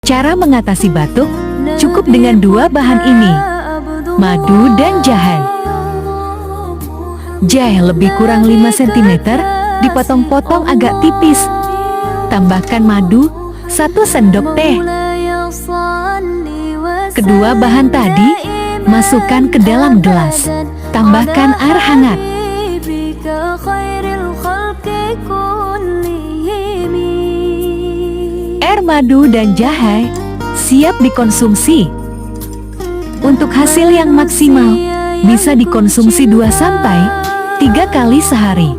Cara mengatasi batuk cukup dengan dua bahan ini, madu dan jahe. Jahe lebih kurang 5 cm, dipotong-potong agak tipis. Tambahkan madu 1 sendok teh. Kedua bahan tadi masukkan ke dalam gelas. Tambahkan air hangat. Air, madu, dan jahe siap dikonsumsi. Untuk hasil yang maksimal, bisa dikonsumsi 2-3 kali sehari.